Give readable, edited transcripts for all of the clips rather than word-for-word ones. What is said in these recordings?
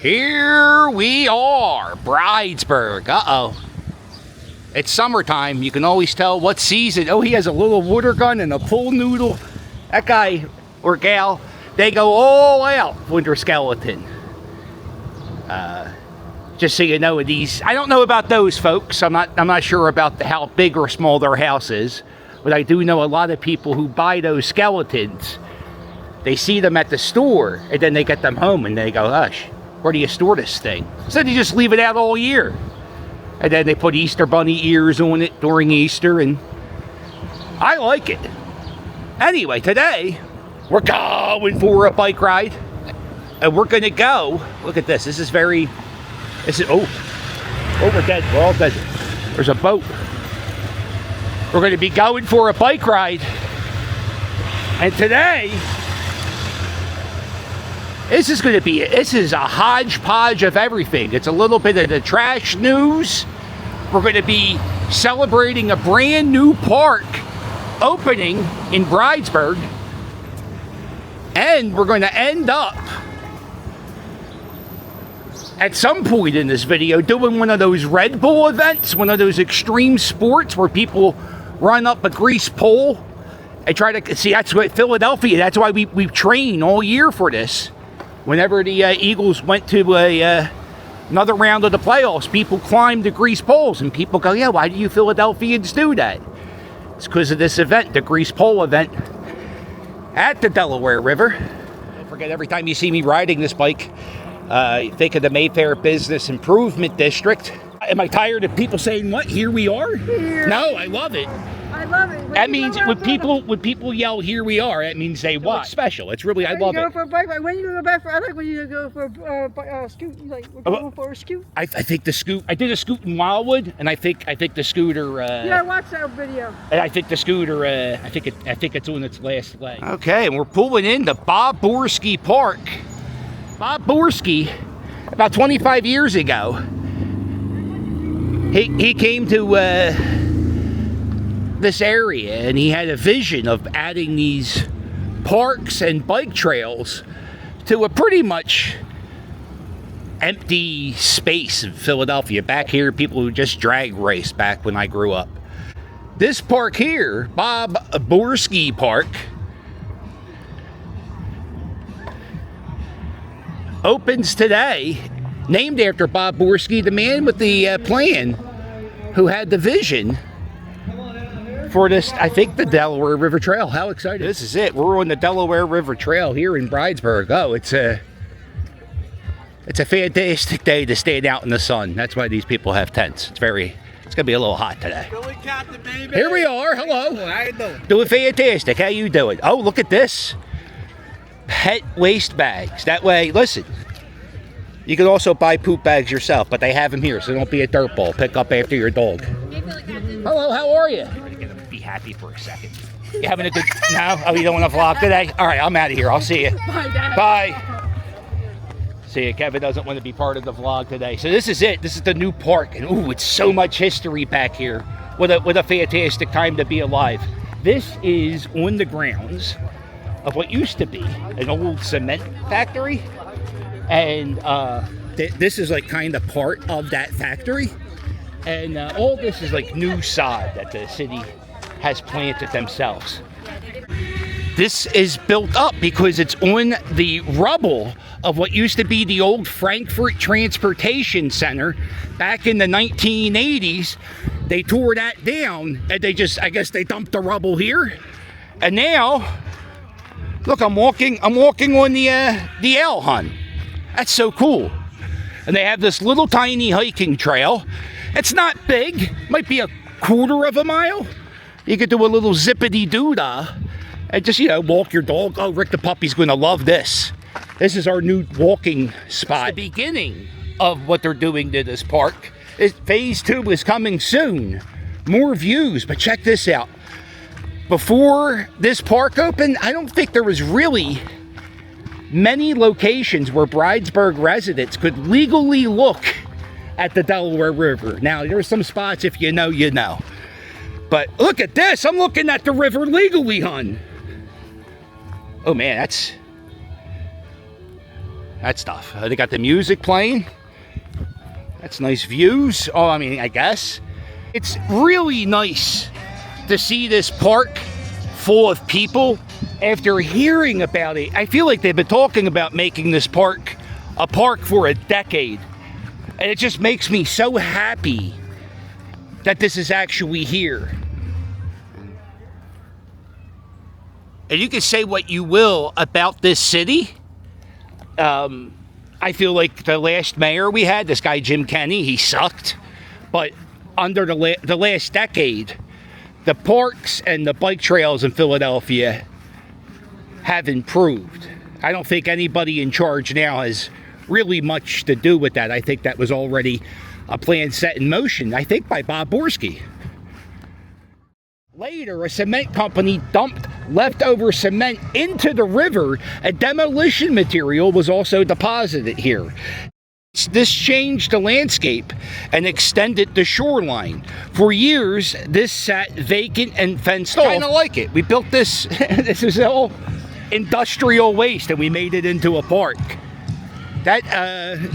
Here we are, Bridesburg. Uh-oh. It's summertime. You can always tell what season. Oh, he has a little water gun and a pool noodle. That guy or gal, they go all out with their skeleton. Just so you know, these, I don't know about those folks. I'm not sure about how big or small their house is, but I do know a lot of people who buy those skeletons. They see them at the store, and then they get them home, and they go, "Hush, where do you store this thing?" So they just leave it out all year, and then they put Easter bunny ears on it during Easter, and I like it. Anyway, today we're going for a bike ride, and we're gonna go. Look at this. This is oh, we're dead. We're all dead. There's a boat. We're going to be going for a bike ride, and today this is a hodgepodge of everything. It's a little bit of the trash news. We're going to be celebrating a brand new park opening in Bridesburg, and we're going to end up at some point in this video doing one of those Red Bull events, one of those extreme sports where people run up a grease pole and try to see. That's what Philadelphia, that's why we train all year for this. Whenever the Eagles went to another round of the playoffs, people climbed the grease poles, and people go, "Yeah, why do you Philadelphians do that?" It's because of this event, the grease pole event at the Delaware River. Don't forget, every time you see me riding this bike, think of the Mayfair Business Improvement District. Am I tired of people saying, "What? Here we are"? Here. No, I love it. I love it. That means when people yell, "Here we are," that means they what? It's special. It's really, I love it. Go for a bike ride. When you go back for, I like when you go for a scoot. Like we're going for a scoot. I think the scoot. I did a scoot in Wildwood, and I think the scooter. Yeah, I watched that video. And I think the scooter. I think it's on its last leg. Okay, and we're pulling into Bob Borski Park. Bob Borski, about 25 years ago, he came to this area, and he had a vision of adding these parks and bike trails to a pretty much empty space in Philadelphia. Back here, people who just drag race back when I grew up. This park here, Bob Borski Park, opens today, named after Bob Borski, the man with the plan, who had the vision for this, I think, the Delaware River Trail. How exciting. This is it. We're on the Delaware River Trail here in Bridesburg. Oh, it's a fantastic day to stand out in the sun. That's why these people have tents. It's going to be a little hot today. Billy Captain, baby. Here we are. Hello. How you doing? Doing fantastic. How you doing? Oh, look at this. Pet waste bags. That way, listen, you can also buy poop bags yourself, but they have them here, so don't be a dirtball. Pick up after your dog. Hello, how are you? I'm gonna be happy for a second. You having a good? No? Oh, you don't want to vlog today? All right, I'm out of here. I'll see you. Bye, Dad. Bye. See you. Kevin doesn't want to be part of the vlog today. So this is it. This is the new park, and ooh, it's so much history back here. What a fantastic time to be alive. This is on the grounds of what used to be an old cement factory. And this is like kind of part of that factory, and all this is like new sod that the city has planted themselves. This is built up because it's on the rubble of what used to be the old Frankfurt Transportation Center. Back in the 1980s, they tore that down, and I guess they dumped the rubble here, and now look, I'm walking on the L, hun. That's so cool. And they have this little tiny hiking trail. It's not big, might be a quarter of a mile. You could do a little zippity-doo-dah and just, walk your dog. Oh, Rick the puppy's gonna love this. This is our new walking spot. It's the beginning of what they're doing to this park. Phase 2 is coming soon. More views, but check this out. Before this park opened, I don't think there was really many locations where Bridesburg residents could legally look at the Delaware River. Now, there's some spots, if you know, you know. But look at this. I'm looking at the river legally, hun. Oh, man, that stuff. They got the music playing. That's nice views. Oh, I mean, I guess. It's really nice to see this park full of people after hearing about it. I feel like they've been talking about making this park a park for a decade. And it just makes me so happy that this is actually here. And you can say what you will about this city. I feel like the last mayor we had, this guy Jim Kenney, he sucked. But under the last decade, the parks and the bike trails in Philadelphia have improved. I don't think anybody in charge now has really much to do with that. I think that was already a plan set in motion, I think by Bob Borski. Later, a cement company dumped leftover cement into the river. A demolition material was also deposited here. This changed the landscape and extended the shoreline. For years, this sat vacant and fenced off. Kind of like it. We built this, this is all industrial waste, and we made it into a park. That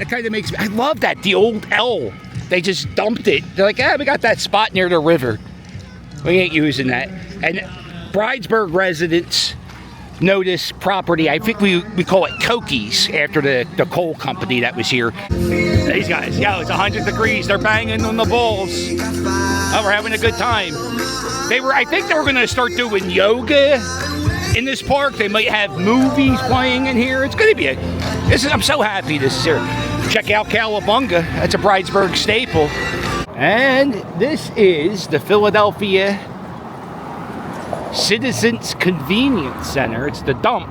kind of makes me, I love that, the old L. They just dumped it. They're like, we got that spot near the river. We ain't using that. And Bridesburg residents know this property. I think we call it Cokies after the coal company that was here. These guys, it's 100 degrees. They're banging on the balls. Oh, we're having a good time. I think they were going to start doing yoga in this park. They might have movies playing in here. It's going to be I'm so happy this is here. Check out Cowabunga. That's a Bridesburg staple. And this is the Philadelphia Citizens Convenience Center. It's the dump.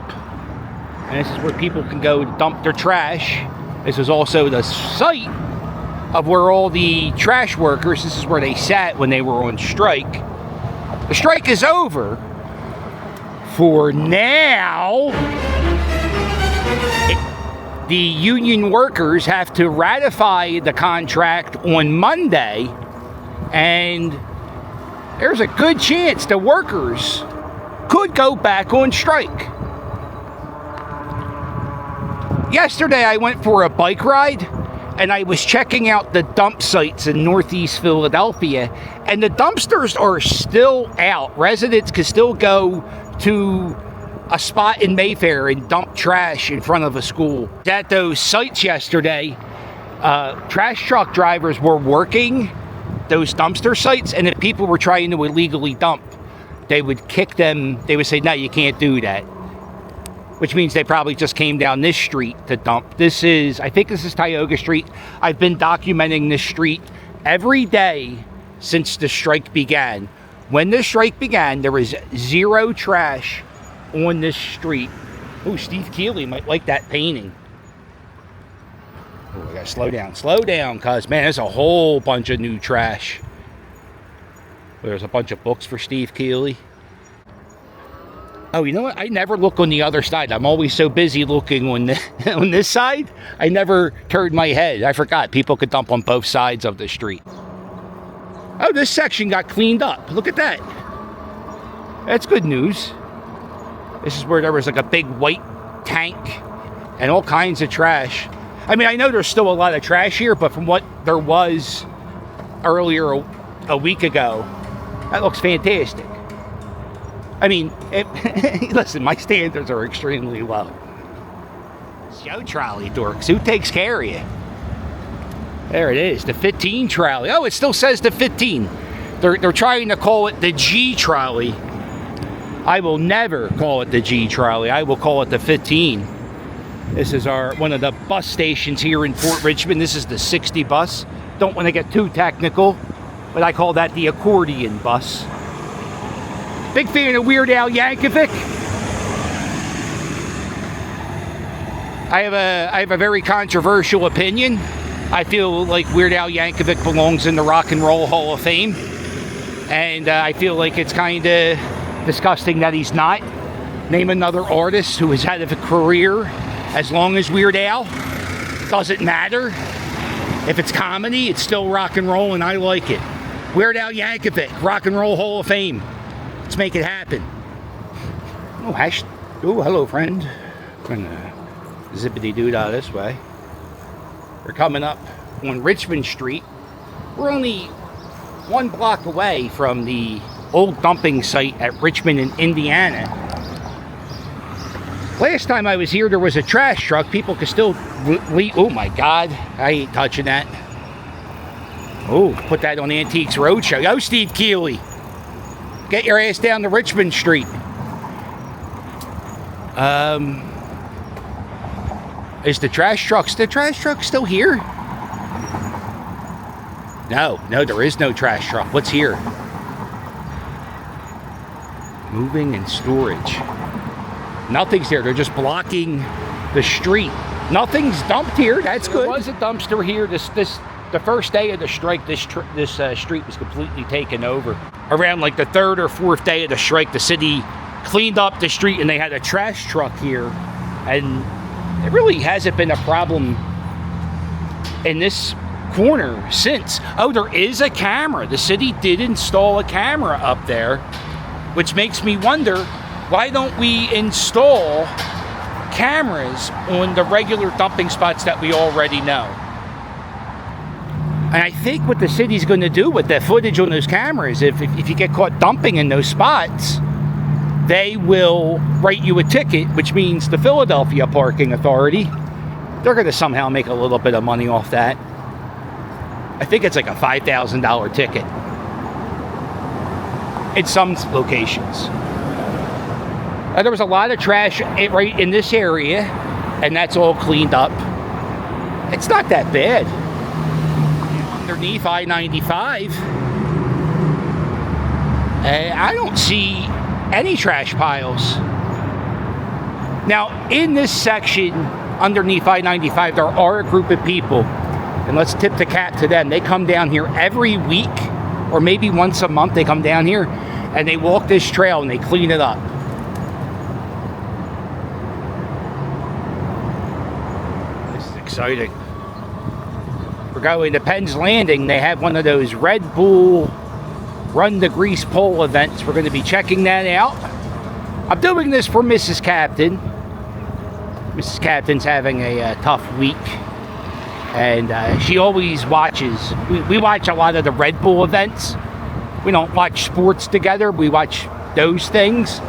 And this is where people can go dump their trash. This is also the site of where all the trash workers, this is where they sat when they were on strike. The strike is over for now. The union workers have to ratify the contract on Monday, and there's a good chance the workers could go back on strike. Yesterday, I went for a bike ride, and I was checking out the dump sites in Northeast Philadelphia, and the dumpsters are still out. Residents can still go to a spot in Mayfair and dump trash in front of a school. At those sites yesterday, trash truck drivers were working those dumpster sites, and if people were trying to illegally dump, they would kick them. They would say, no, you can't do that. Which means they probably just came down this street to dump. I think this is Tioga Street. I've been documenting this street every day since the strike began. When the strike began, there was zero trash on this street. Oh, Steve Keeley might like that painting. Oh, I gotta slow down, cuz man, there's a whole bunch of new trash. There's a bunch of books for Steve Keeley. Oh, you know what? I never look on the other side. I'm always so busy looking on on this side. I never turned my head. I forgot people could dump on both sides of the street. Oh, this section got cleaned up. Look at that. That's good news. This is where there was like a big white tank and all kinds of trash. I mean, I know there's still a lot of trash here, but from what there was earlier a week ago, that looks fantastic. I mean, listen, my standards are extremely low. Show trolley dorks. Who takes care of you? There it is, the 15 trolley. Oh, it still says the 15. They're trying to call it the G trolley. I will never call it the G trolley. I will call it the 15. This is one of the bus stations here in Fort Richmond. This is the 60 bus. Don't want to get too technical, but I call that the accordion bus. Big fan of Weird Al Yankovic. I have a very controversial opinion. I feel like Weird Al Yankovic belongs in the Rock and Roll Hall of Fame, and I feel like it's kind of disgusting that he's not. Name another artist who has had a career as long as Weird Al. Doesn't matter. If it's comedy, it's still rock and roll, and I like it. Weird Al Yankovic, Rock and Roll Hall of Fame. Let's make it happen. Oh, hello, friend. zippity-doo-dah this way. We're coming up on Richmond Street. We're only 1 block away from the old dumping site at Richmond in Indiana. Last time I was here, there was a trash truck. People could still leave. Oh my God, I ain't touching that. Oh, put that on Antiques Roadshow. Yo, Steve Keeley, get your ass down to Richmond Street. Is the trash truck still here? No, there is no trash truck. What's here? Moving and storage. Nothing's here. They're just blocking the street. Nothing's dumped here. That's good. There was a dumpster here. The first day of the strike, this street was completely taken over. Around like the 3rd or 4th day of the strike, the city cleaned up the street and they had a trash truck here. And it really hasn't been a problem in this corner since. Oh, there is a camera. The city did install a camera up there, which makes me wonder, why don't we install cameras on the regular dumping spots that we already know? And I think what the city's going to do with that footage on those cameras, if you get caught dumping in those spots, they will write you a ticket, which means the Philadelphia Parking Authority, they're going to somehow make a little bit of money off that. I think it's like a $5,000 ticket in some locations. There was a lot of trash right in this area, and that's all cleaned up. It's not that bad. Underneath I-95, I don't see any trash piles. Now, in this section underneath I-95, there are a group of people, and let's tip the cap to them. They come down here every week, or maybe once a month. They come down here and they walk this trail and they clean it up. This is exciting. We're going to Penn's Landing. They have one of those Red Bull Run the Grease Pole events. We're going to be checking that out. I'm doing this for Mrs. Captain. Mrs. Captain's having a tough week, and she always watches. We watch a lot of the Red Bull events. We don't watch sports together. We watch those things.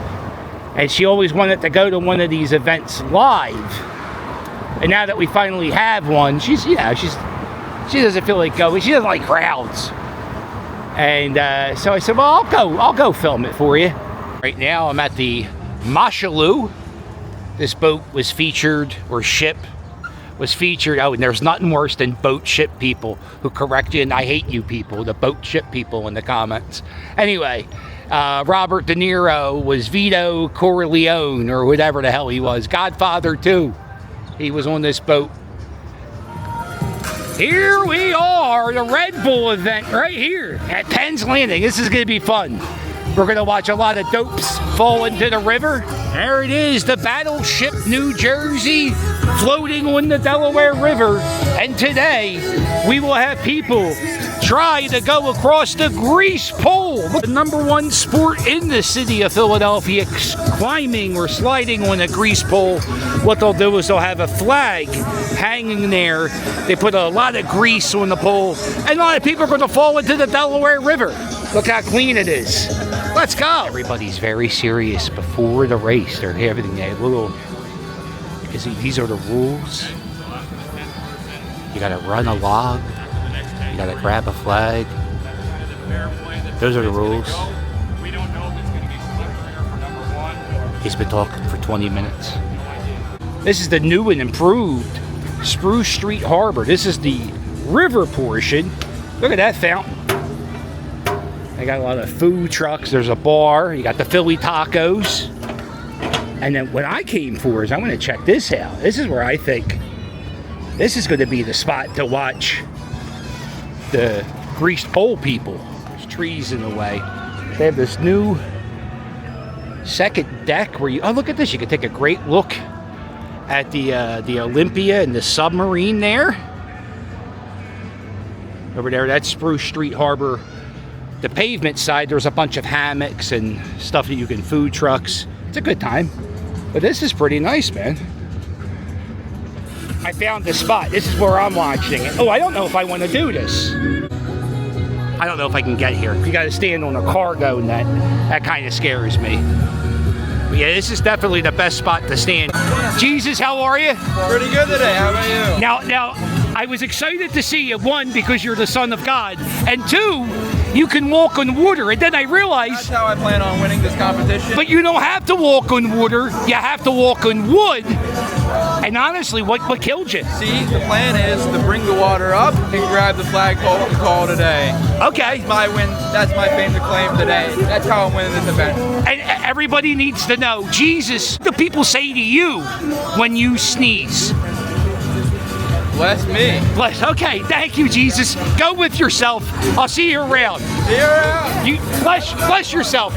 And she always wanted to go to one of these events live. And now that we finally have one, she doesn't feel like going. She doesn't like crowds. And so I said, well, I'll go film it for you. Right now I'm at the Mashaloo. This boat was featured, or ship was featured. Oh, and there's nothing worse than boat ship people who correct you, and I hate you people, the boat ship people in the comments. Anyway, Robert De Niro was Vito Corleone, or whatever the hell he was. Godfather 2. He was on this boat. Here we are, the Red Bull event right here at Penn's Landing. This is going to be fun. We're going to watch a lot of dopes fall into the river. There it is, the Battleship New Jersey floating on the Delaware River. And today, we will have people try to go across the grease pole. The #1 sport in the city of Philadelphia, climbing or sliding on a grease pole. What they'll do is they'll have a flag hanging there. They put a lot of grease on the pole, and a lot of people are going to fall into the Delaware River. Look how clean it is. Let's go. Everybody's very serious before the race. They're having a little, because these are the rules. You got to run a log. You got to grab a flag. Those are the rules. He's been talking for 20 minutes. This is the new and improved Spruce Street Harbor. This is the river portion. Look at that fountain. They got a lot of food trucks. There's a bar. You got the Philly tacos. And then what I came for is I want to check this out. This is where I think this is going to be the spot to watch the greased pole people. There's trees in the way. They have this new second deck where you, oh, look at this. You can take a great look at the Olympia and the submarine there. Over there, that's Spruce Street Harbor. The pavement side, there's a bunch of hammocks and stuff that you can, food trucks. It's a good time. But this is pretty nice, man. I found the spot. This is where I'm watching it. Oh, I don't know if I want to do this. I don't know if I can get here. You got to stand on a cargo net. That kind of scares me. But yeah, this is definitely the best spot to stand. Jesus, how are you? Pretty good today. How about you? Now, I was excited to see you, one, because you're the Son of God, and two, you can walk on water. And then I realized... That's how I plan on winning this competition. But you don't have to walk on water. You have to walk on wood. And honestly, what killed you? See, the plan is to bring the water up and grab the flagpole and call it a day. Okay. That's my win. That's my claim to claim today. That's how I'm winning this event. And everybody needs to know, Jesus, what do people say to you when you sneeze? Bless me. Bless. Okay, thank you, Jesus. Go with yourself. I'll see you around. See you around. You bless yourself.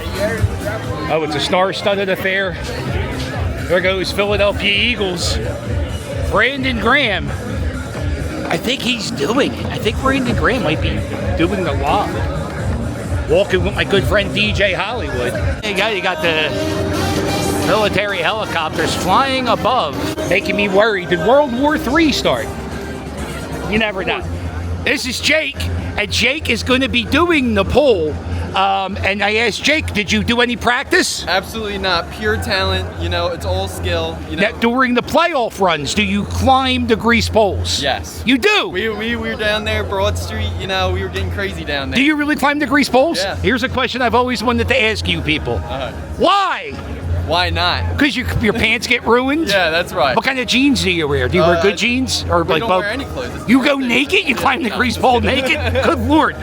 Oh, it's a star-studded affair. There goes Philadelphia Eagles. Brandon Graham. I think he's doing it. I think Brandon Graham might be doing the log. Walking with my good friend DJ Hollywood. You got the military helicopters flying above, making me worried. Did World War III start? You never know. This is Jake, and Jake is going to be doing the pole. And I asked Jake, did you do any practice? Absolutely not. Pure talent. You know, it's all skill. You know. Now, during the playoff runs, do you climb the grease poles? Yes. You do? We were down there, Broad Street. You know, we were getting crazy down there. Do you really climb the grease poles? Yeah. Here's a question I've always wanted to ask you people. Why? Why not? Because your pants get ruined? Yeah, that's right. What kind of jeans do you wear? Do you wear good jeans? Or We like don't both? wear any clothes. You go naked? You climb the grease pole naked? Good Lord.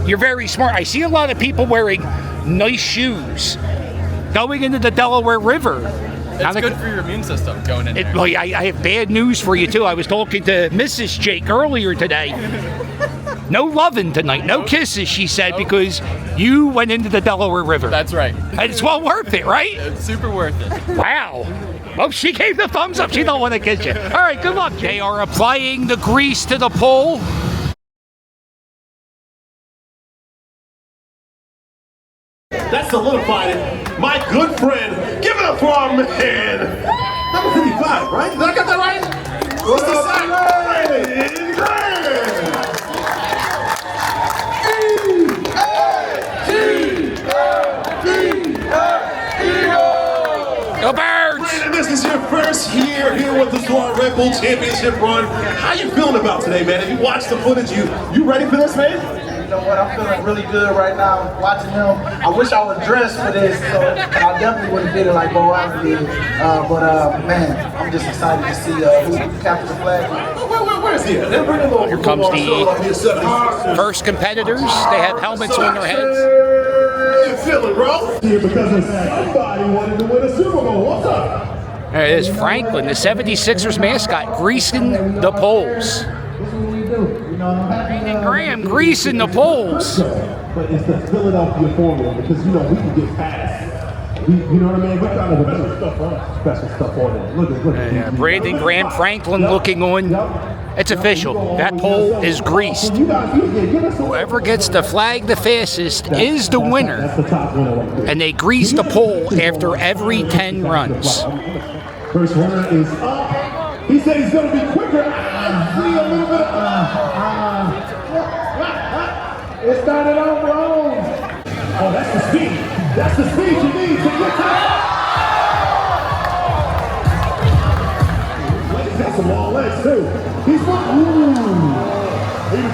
You're very smart. I see a lot of people wearing nice shoes going into the Delaware River. It's good for your immune system going in there. Well, I have bad news for you, too. I was talking to Mrs. Jake earlier today. No loving tonight, no kisses, she said, because you went into the Delaware River. That's right. And it's well worth it, right? It's super worth it. Wow. Oh, she gave the thumbs up. She don't want to kiss you. All right, good luck. They are applying the grease to the pole. That solidified it. My good friend, give it up for our man. Number 55, right? Did I get that right? What's the sign? Brandon Graham. Go Birds! Brandon, this is your first year here with the Swan Red Bull Championship run. How you feeling about today, man? If you watched the footage, you ready for this, man? You know what, I'm feeling really good right now watching him. I wish I was dressed for this, so I definitely would have did it like Bo Allen did. Man, I'm just excited to see who captures the flag. Where's he at? Here comes the first competitors. They have helmets on their heads. How you feeling, bro? Here because somebody wanted to win a Super Bowl. What's up? There it is, Franklin, the 76ers mascot, greasing the poles. Brandon Graham greasing the poles. But it's the Philadelphia formula because, we can get past. You know what I mean? We're trying to special stuff on it. Look at Brandon Graham, Franklin looking on. It's official. That pole is greased. Whoever gets the flag the fastest is the winner. And they grease the pole after every 10 runs. First runner is up. He said he's going to be quicker. I see a little bit It started out wrong. Oh, that's the speed. That's the speed you need to get to He's got some long legs, too. He was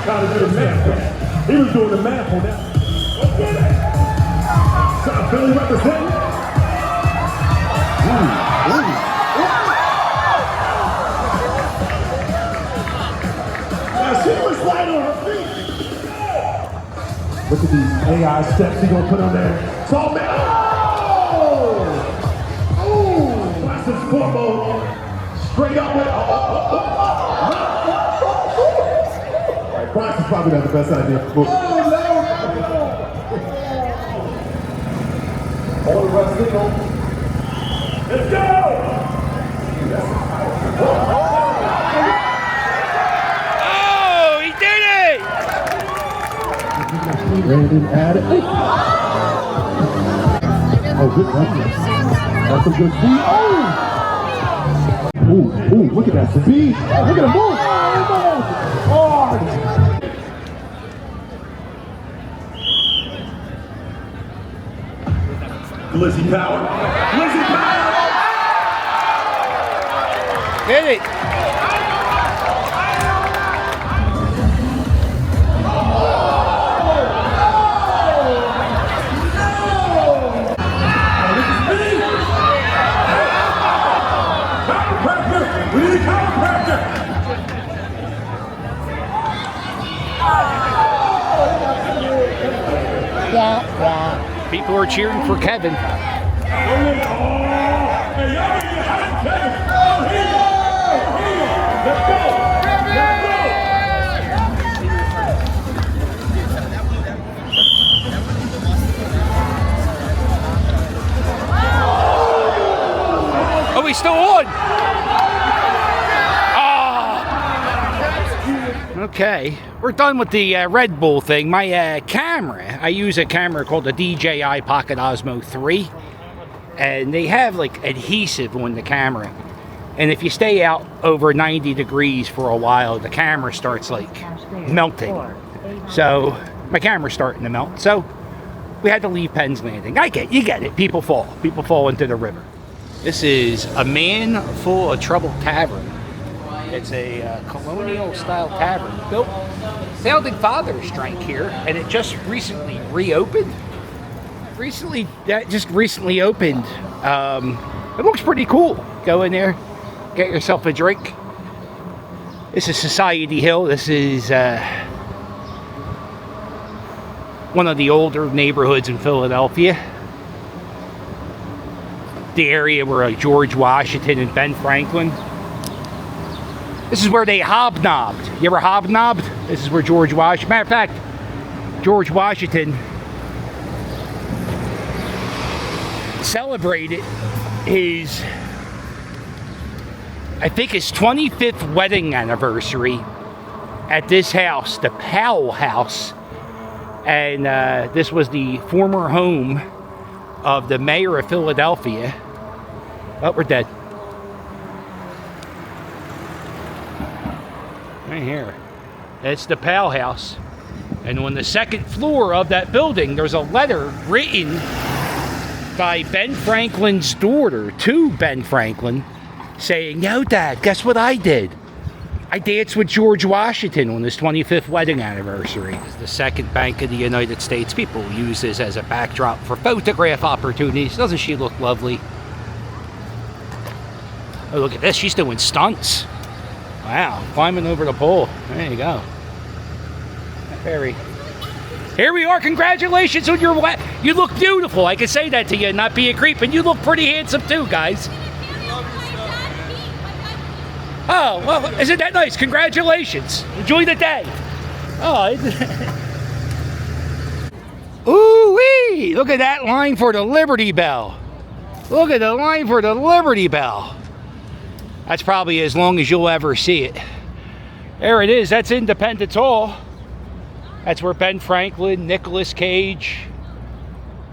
trying to do the math. He was doing the math on that. Let's get it. South Philly representing. She was light on her feet. Look at these AI steps he's gonna put on there. Tall man. Oh! Classic football. Straight up with. Alright, Bryce is probably not the best idea for football. Hold the rest of Let's go! Brandon added. Oh, good run. That's a good speed. Oh! Ooh, look at that speed. Look at him move. Oh, Lizzie Power. Lizzie Power. Hit it. We need a chiropractor! People are cheering for Kevin. Oh, he's still on! Okay, we're done with the Red Bull thing. My camera, I use a camera called the DJI Pocket Osmo 3, and they have like adhesive on the camera, and if you stay out over 90 degrees for a while, the camera starts like melting. So my camera's starting to melt, so we had to leave Penn's Landing. You get it, people fall into the river. This is a Man Full of Trouble Tavern. It's a colonial style tavern built founding fathers drank here, and it just recently reopened. Just recently opened. It looks pretty cool. Go in there, get yourself a drink. This is Society Hill. This is one of the older neighborhoods in Philadelphia. The area where George Washington and Ben Franklin. This is where they hobnobbed. You ever hobnobbed? This is where George Washington... Matter of fact, George Washington celebrated his... I think his 25th wedding anniversary at this house, the Powell House. And this was the former home of the mayor of Philadelphia. Oh, we're dead. Right here. It's the Powell House. And on the second floor of that building, there's a letter written by Ben Franklin's daughter to Ben Franklin saying, "Yo, Dad, guess what I did? I danced with George Washington on his 25th wedding anniversary." This is the second Bank of the United States. People use this as a backdrop for photograph opportunities. Doesn't she look lovely? Oh, look at this. She's doing stunts. Wow, climbing over the pole. There you go. Very. Here we are. Congratulations on your wedding. You look beautiful. I can say that to you and not be a creep. And you look pretty handsome too, guys. Oh, well, isn't that nice? Congratulations. Enjoy the day. Oh. Ooh-wee. Look at that line for the Liberty Bell. Look at the line for the Liberty Bell. That's probably as long as you'll ever see it. There it is. That's Independence Hall. That's where Ben Franklin, Nicolas Cage,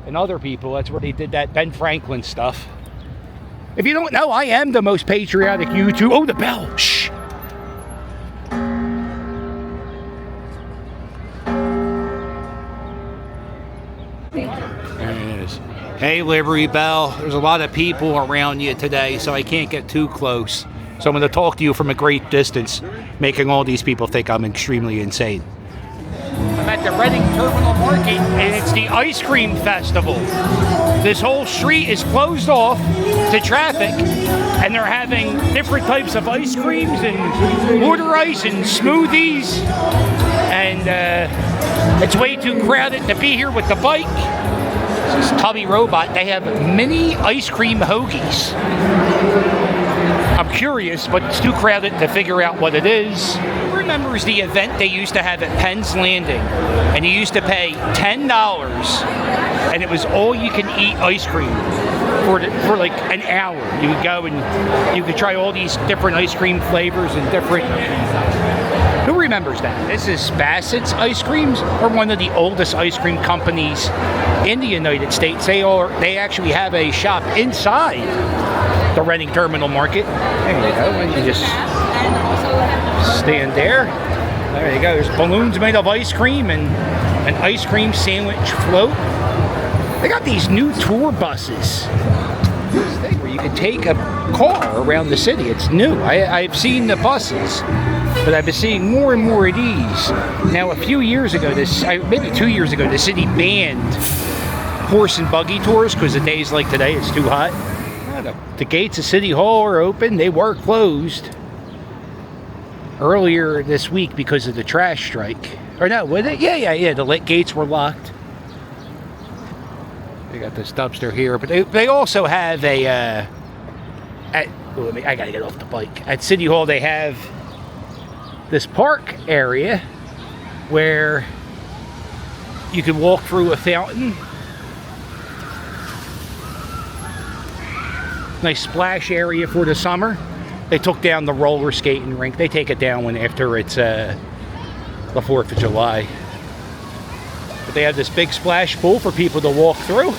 and other people, that's where they did that Ben Franklin stuff. If you don't know, I am the most patriotic YouTube. Oh, the bell. Shh. There it is. Hey, Liberty Bell. There's a lot of people around you today, so I can't get too close. So I'm going to talk to you from a great distance, making all these people think I'm extremely insane. I'm at the Reading Terminal Market, and it's the Ice Cream Festival. This whole street is closed off to traffic, and they're having different types of ice creams and water ice and smoothies. And it's way too crowded to be here with the bike. This is Tubby Robot. They have mini ice cream hoagies. I'm curious, but it's too crowded to figure out what it is. Who remembers the event they used to have at Penn's Landing? And you used to pay $10, and it was all you can eat ice cream for like an hour. You would go and you could try all these different ice cream flavors and different... Who remembers that? This is Bassett's Ice Creams, or one of the oldest ice cream companies in the United States. They actually have a shop inside the Reading Terminal Market. There you go. And you just stand there. There you go. There's balloons made of ice cream and an ice cream sandwich float. They got these new tour buses. This thing where you can take a car around the city. It's new. I've seen the buses, but I've been seeing more and more of these. Now, a few years ago, maybe 2 years ago, the city banned horse and buggy tours because of days like today, it's too hot. The gates of City Hall are open. They were closed earlier this week because of the trash strike. Or no, was it? Yeah. The gates were locked. They got this dumpster here, but they also have I gotta get off the bike. At City Hall, they have this park area where you can walk through a fountain. Nice splash area for the summer. They took down the roller skating rink. They take it down after it's the 4th of July. But they have this big splash pool for people to walk through.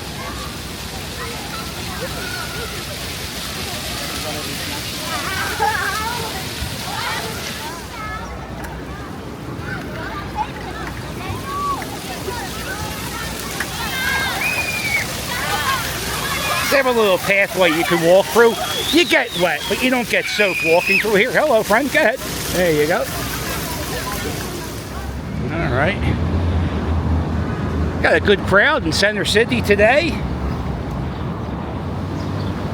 They have a little pathway you can walk through. You get wet, but you don't get soaked walking through here. Hello, friend. Go ahead. There you go. All right. Got a good crowd in Center City today.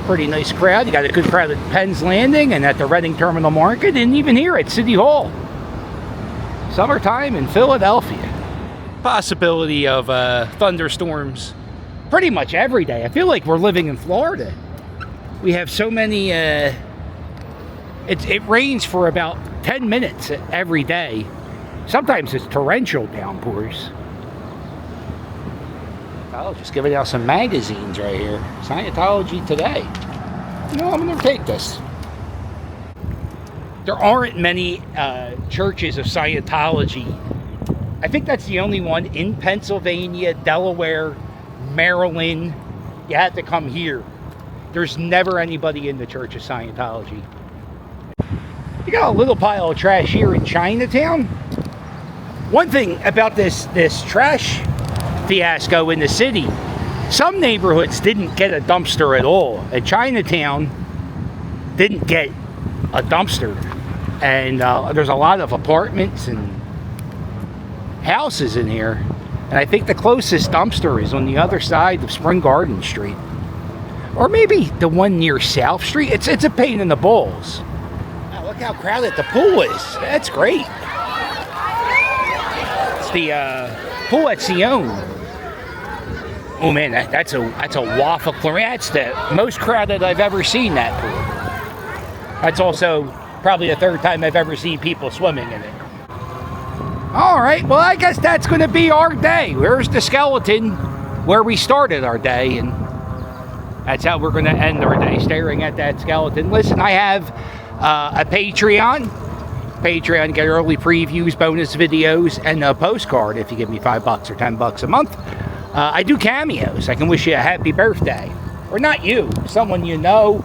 Pretty nice crowd. You got a good crowd at Penn's Landing and at the Reading Terminal Market, and even here at City Hall. Summertime in Philadelphia. Possibility of thunderstorms pretty much every day. I feel like we're living in Florida. We have so many, it rains for about 10 minutes every day. Sometimes it's torrential downpours. Oh, just giving out some magazines right here. Scientology Today. You know, I'm going to take this. There aren't many churches of Scientology. I think that's the only one in Pennsylvania, Delaware, Maryland. You had to come here. There's never anybody in the Church of Scientology. You got a little pile of trash here in Chinatown. One thing about this trash fiasco in the city, some neighborhoods didn't get a dumpster at all. And Chinatown didn't get a dumpster. And there's a lot of apartments and houses in here. And I think the closest dumpster is on the other side of Spring Garden Street. Or maybe the one near South Street. It's a pain in the balls. Wow, look how crowded the pool is. That's great. It's the pool at Sion. Oh man, that's a waffle chlorine. That's the most crowded I've ever seen that pool. That's also probably the third time I've ever seen people swimming in it. All right, well, I guess that's going to be our day. Where's the skeleton where we started our day? And that's how we're going to end our day, staring at that skeleton. Listen, I have a Patreon. Patreon, get early previews, bonus videos, and a postcard if you give me $5 or $10 a month. I do cameos. I can wish you a happy birthday. Or not you, someone you know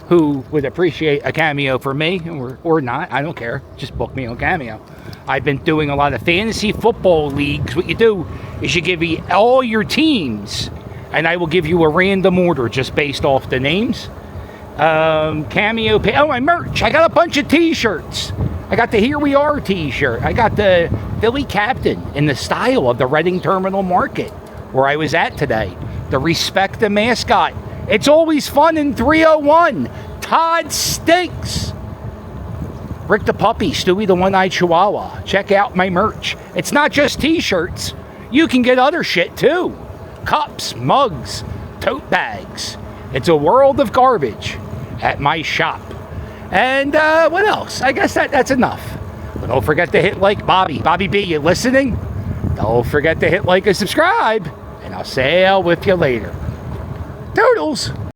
who would appreciate a cameo for me, or not. I don't care. Just book me on Cameo. I've been doing a lot of fantasy football leagues. What you do is you give me all your teams, and I will give you a random order just based off the names. Cameo. Oh, my merch. I got a bunch of t-shirts. I got the Here We Are t-shirt. I got the Philly Captain in the style of the Reading Terminal Market, where I was at today. The Respect the Mascot. It's always fun in 301. Todd stinks. Rick the Puppy, Stewie the One-Eyed Chihuahua. Check out my merch. It's not just t-shirts. You can get other shit too. Cups, mugs, tote bags. It's a world of garbage at my shop. And what else? I guess that's enough. But don't forget to hit like. Bobby B, you listening? Don't forget to hit like and subscribe. And I'll sail with you later. Toodles!